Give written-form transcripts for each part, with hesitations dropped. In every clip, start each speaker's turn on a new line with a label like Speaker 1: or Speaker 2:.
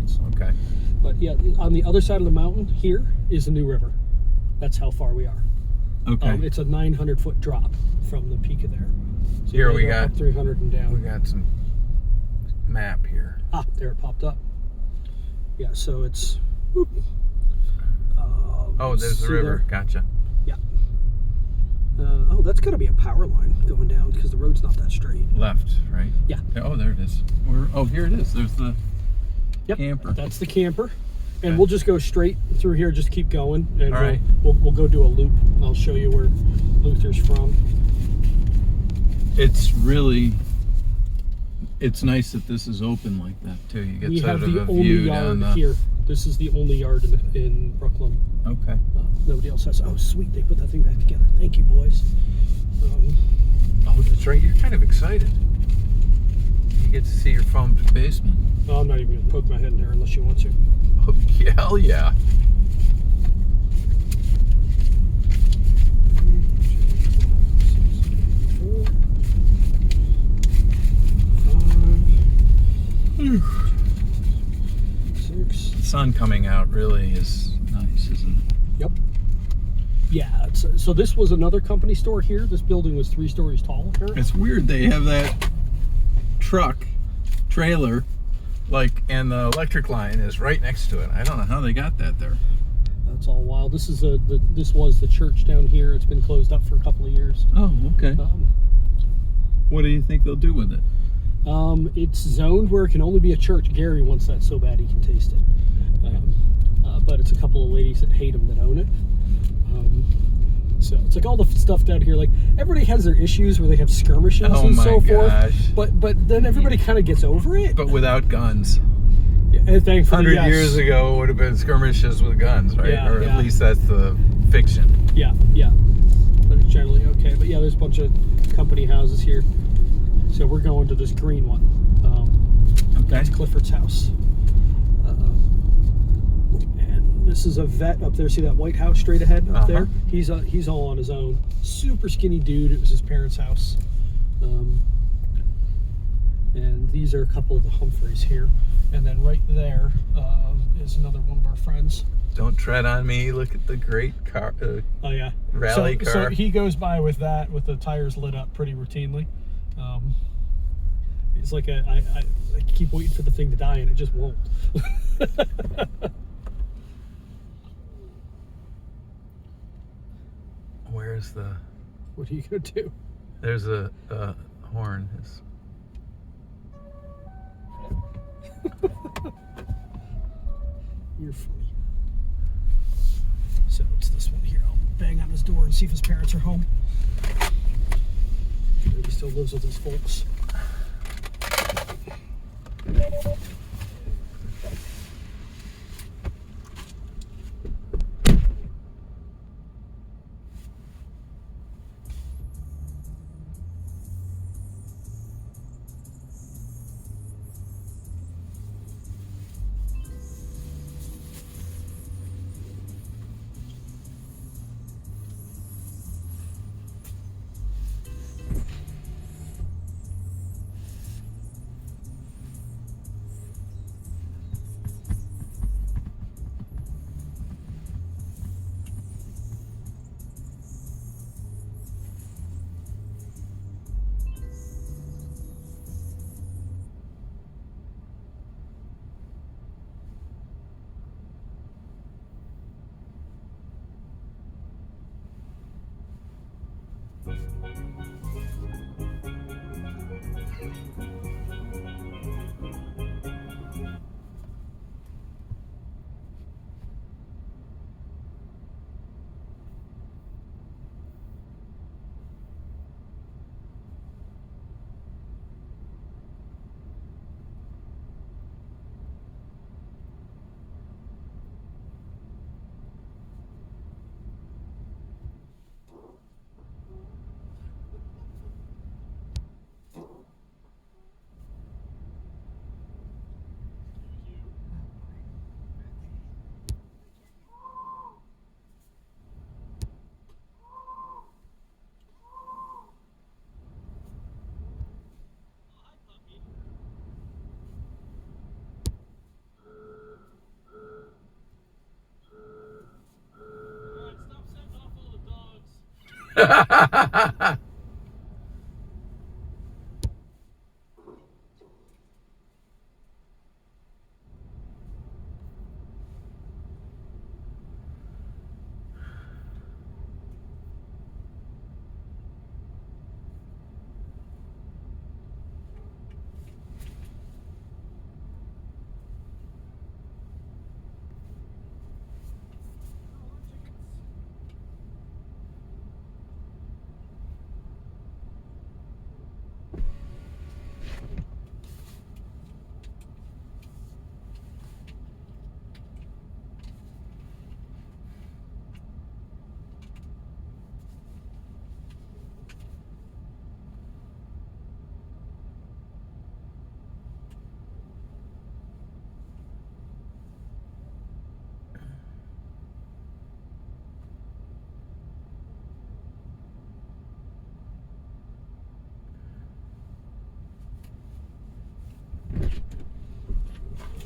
Speaker 1: experience.
Speaker 2: Okay.
Speaker 1: But yeah, on the other side of the mountain here is the New River. That's how far we are.
Speaker 2: Okay.
Speaker 1: It's a 900-foot drop from the peak of there. So
Speaker 2: Here we got
Speaker 1: up 300 and down.
Speaker 2: We got some map here.
Speaker 1: Ah, there it popped up. Yeah, so it's. Whoop.
Speaker 2: Oh, there's the river.
Speaker 1: There?
Speaker 2: Gotcha.
Speaker 1: Yeah. That's got to be a power line going down because the road's not that straight.
Speaker 2: Left, right?
Speaker 1: Yeah.
Speaker 2: Oh, there it is. Here it is. There's the camper.
Speaker 1: That's the camper. And
Speaker 2: Okay.
Speaker 1: we'll just go straight through here, just keep going. And
Speaker 2: All right.
Speaker 1: we'll go do a loop. I'll show you where Luther's from.
Speaker 2: It's nice that this is open like that, too. You get
Speaker 1: We
Speaker 2: sort
Speaker 1: have
Speaker 2: of
Speaker 1: the
Speaker 2: a
Speaker 1: only
Speaker 2: view
Speaker 1: yard
Speaker 2: down the...
Speaker 1: here. This is the only yard in Brooklyn.
Speaker 2: Okay.
Speaker 1: Nobody else has. Oh, sweet. They put that thing back together. Thank you, boys.
Speaker 2: Oh, that's right. You're kind of excited. You get to see your foamed basement.
Speaker 1: I'm not even going to poke my head in there unless you want to.
Speaker 2: Oh, yeah, hell yeah. The sun coming out really is nice, isn't it?
Speaker 1: Yep. Yeah. So this was another company store here. This building was 3 stories tall here.
Speaker 2: It's weird they have that trailer, and the electric line is right next to it. I don't know how they got that there.
Speaker 1: That's all wild. This is this was the church down here. It's been closed up for a couple of years.
Speaker 2: Oh, okay. What do you think they'll do with it?
Speaker 1: It's zoned where it can only be a church. Gary wants that so bad he can taste it. But it's a couple of ladies that hate him that own it. So it's like all the stuff down here. Like everybody has their issues where they have skirmishes and so forth. But then everybody kind of gets over it.
Speaker 2: But without guns.
Speaker 1: Yeah, thankfully,
Speaker 2: 100 years ago, it would have been skirmishes with guns, right?
Speaker 1: Yeah,
Speaker 2: or at least that's the fiction.
Speaker 1: Yeah. But it's generally okay. But yeah, there's a bunch of company houses here. So we're going to this green one. That's Clifford's house. And this is a vet up there. See that white house straight ahead up there? He's all on his own. Super skinny dude. It was his parents' house. And these are a couple of the Humphreys here. And then right there is another one of our friends.
Speaker 2: Don't tread on me. Look at the great car.
Speaker 1: Oh yeah,
Speaker 2: rally car.
Speaker 1: So he goes by with that, with the tires lit up pretty routinely. It's like I keep waiting for the thing to die and it just won't.
Speaker 2: Where's the...
Speaker 1: What are you gonna do?
Speaker 2: There's a horn.
Speaker 1: You're funny. So it's this one here. I'll bang on his door and see if his parents are home. Maybe he still lives with his folks.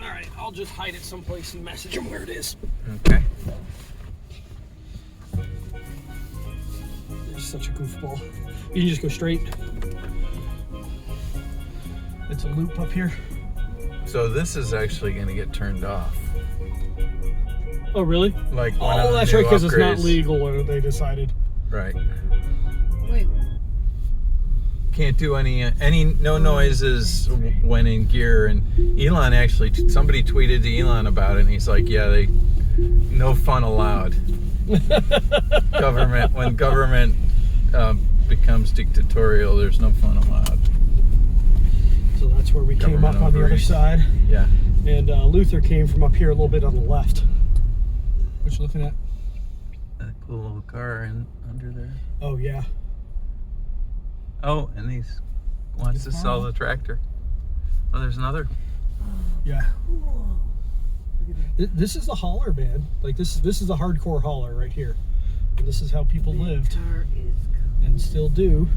Speaker 1: All right, I'll just hide it someplace and message him where it is.
Speaker 2: Okay.
Speaker 1: You're such a goofball. You can just go straight. It's a loop up here.
Speaker 2: So this is actually going to get turned off.
Speaker 1: Oh, really?
Speaker 2: Like
Speaker 1: oh, that's right, because it's not legal, or they decided.
Speaker 2: Right.
Speaker 3: Wait.
Speaker 2: Can't do no noises when in gear. And Elon actually, somebody tweeted to Elon about it, and he's like, yeah, no fun allowed. When government becomes dictatorial, there's no fun allowed.
Speaker 1: So that's where we came up on the other side.
Speaker 2: Yeah.
Speaker 1: And Luther came from up here a little bit on the left. What you looking at?
Speaker 2: That cool little car under there.
Speaker 1: Oh, yeah.
Speaker 2: Oh, and he wants to sell the tractor. Oh, there's another.
Speaker 1: Yeah. This is a hauler, man. Like this is a hardcore hauler right here. And this is how people lived and still do.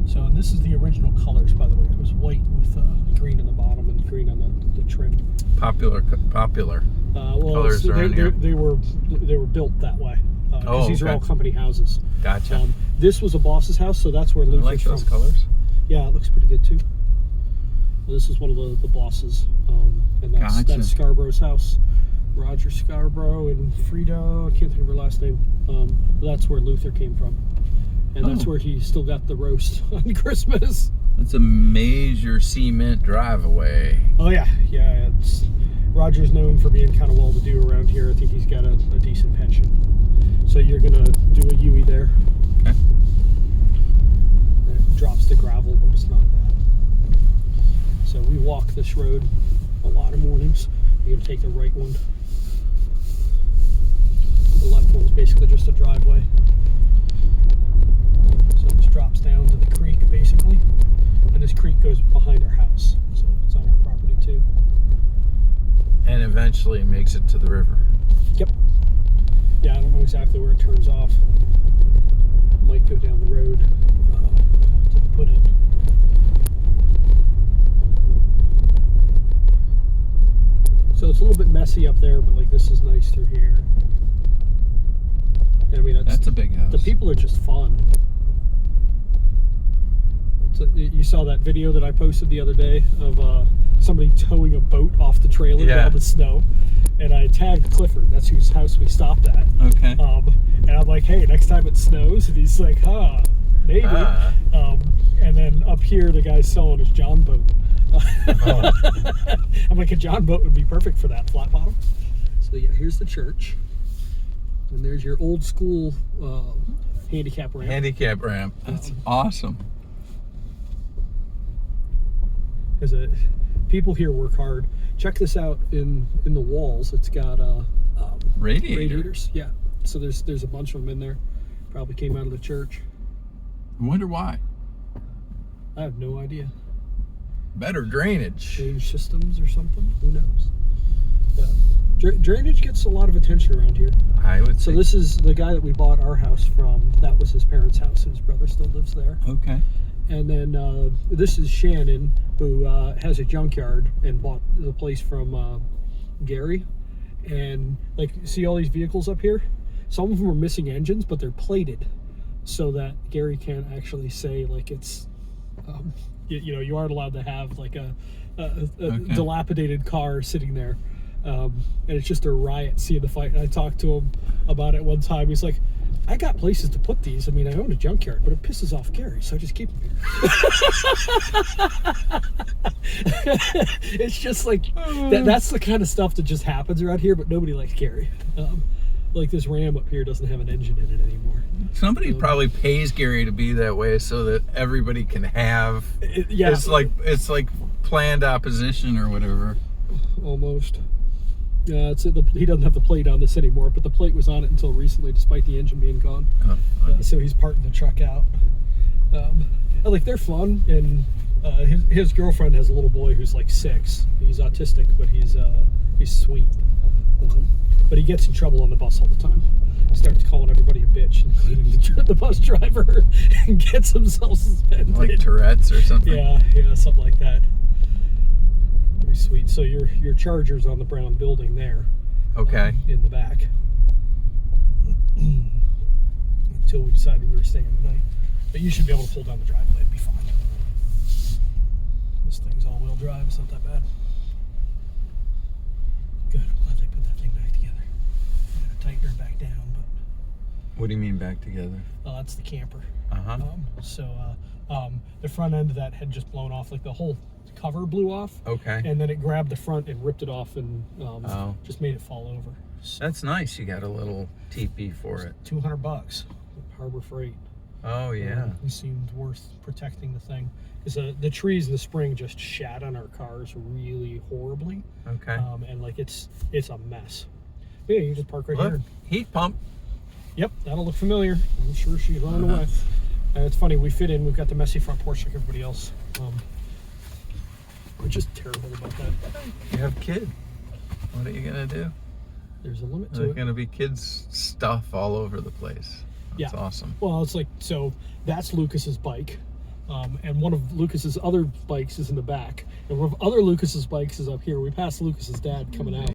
Speaker 1: So, and this is the original colors, by the way. It was white with green on the bottom and green on the trim.
Speaker 2: Popular.
Speaker 1: Well,
Speaker 2: colors around here.
Speaker 1: They were built that way. Because these are all company houses.
Speaker 2: Gotcha.
Speaker 1: This was a boss's house, so that's where Luther's
Speaker 2: I like those
Speaker 1: from.
Speaker 2: colors.
Speaker 1: Yeah, it looks pretty good too. This is one of the bosses, and that's Scarborough's house. Roger Scarborough and Frida, I can't think of her last name. That's where Luther came from. And that's where he still got the roast on Christmas.
Speaker 2: It's a major cement driveway.
Speaker 1: Oh yeah, yeah. Roger's known for being kind of well-to-do around here. I think he's got a decent pension. So you're gonna do a U-E there.
Speaker 2: Okay.
Speaker 1: It drops to gravel, but it's not bad. So we walk this road a lot of mornings. You're gonna take the right one. The left one's basically just a driveway. So this drops down to the creek, basically. And this creek goes behind our house. So it's on our property too.
Speaker 2: And eventually makes it to the river.
Speaker 1: Yep. Yeah, I don't know exactly where it turns off. Might go down the road to the put in. So it's a little bit messy up there, but like this is nice through here. And, I mean,
Speaker 2: that's a big house.
Speaker 1: The people are just fun. You saw that video that I posted the other day of somebody towing a boat off the trailer down the snow, and I tagged Clifford. That's whose house we stopped at.
Speaker 2: Okay.
Speaker 1: And I'm like, hey, next time it snows, and he's like, maybe. And then up here, the guy's selling his John boat. I'm like, a John boat would be perfect for that, flat bottom. So yeah, here's the church, and there's your old school handicap ramp.
Speaker 2: Handicap ramp. That's awesome.
Speaker 1: Because people here work hard. Check this out in the walls. It's got radiators. Yeah. So there's a bunch of them in there. Probably came out of the church.
Speaker 2: I wonder why.
Speaker 1: I have no idea.
Speaker 2: Better drainage.
Speaker 1: Drainage systems or something. Who knows? Yeah. Drainage gets a lot of attention around here.
Speaker 2: I would say.
Speaker 1: So this is the guy that we bought our house from. That was his parents' house. His brother still lives there.
Speaker 2: Okay.
Speaker 1: And then this is Shannon, who has a junkyard and bought the place from Gary. And like, see all these vehicles up here? Some of them are missing engines, but they're plated so that Gary can't actually say like it's, you know, you aren't allowed to have like a dilapidated car sitting there. And it's just a riot seeing the fight. And I talked to him about it one time. He's like, I got places to put these. I mean, I own a junkyard, but it pisses off Gary, so I just keep them here. It's just like, that's the kind of stuff that just happens around here, but nobody likes Gary. Like this Ram up here doesn't have an engine in it anymore.
Speaker 2: Somebody probably pays Gary to be that way so that everybody can have.
Speaker 1: Yeah,
Speaker 2: it's like planned opposition or whatever.
Speaker 1: Almost. Yeah, he doesn't have the plate on this anymore, but the plate was on it until recently, despite the engine being gone. So he's parting the truck out. And like, they're fun, and his girlfriend has a little boy who's like 6. He's autistic, but he's sweet. But he gets in trouble on the bus all the time. He starts calling everybody a bitch, including the bus driver, and gets himself suspended.
Speaker 2: Like Tourette's or something?
Speaker 1: Yeah, something like that. Pretty sweet. So your Charger's on the brown building there.
Speaker 2: Okay.
Speaker 1: In the back. Until we decided we were staying the night. But you should be able to pull down the driveway. It'd be fine. This thing's all-wheel drive. It's not that bad. Good. I'm glad they put that thing back together. I'm going to tighten her back down, but...
Speaker 2: What do you mean back together?
Speaker 1: That's the camper.
Speaker 2: Uh-huh.
Speaker 1: The front end of that had just blown off. Like, the whole cover blew off. Okay. And then it grabbed the front and ripped it off and just made it fall over.
Speaker 2: So that's nice. You got a little teepee for it.
Speaker 1: $200. Harbor Freight.
Speaker 2: Oh, yeah.
Speaker 1: It seemed worth protecting the thing. Because the trees in the spring just shat on our cars really horribly.
Speaker 2: Okay.
Speaker 1: And like, it's a mess. But yeah, you can just park right here.
Speaker 2: Heat pump.
Speaker 1: Yep, that'll look familiar. I'm sure she's running away. And it's funny, we've got the messy front porch like everybody else. We're just terrible about that.
Speaker 2: You have a kid. What are you gonna do?
Speaker 1: There's a limit to it.
Speaker 2: There's gonna be kids' stuff all over the place. That's awesome.
Speaker 1: Well, it's like, so that's Lucas's bike. And one of Lucas's other bikes is in the back. And one of other Lucas's bikes is up here. We passed Lucas's dad coming out.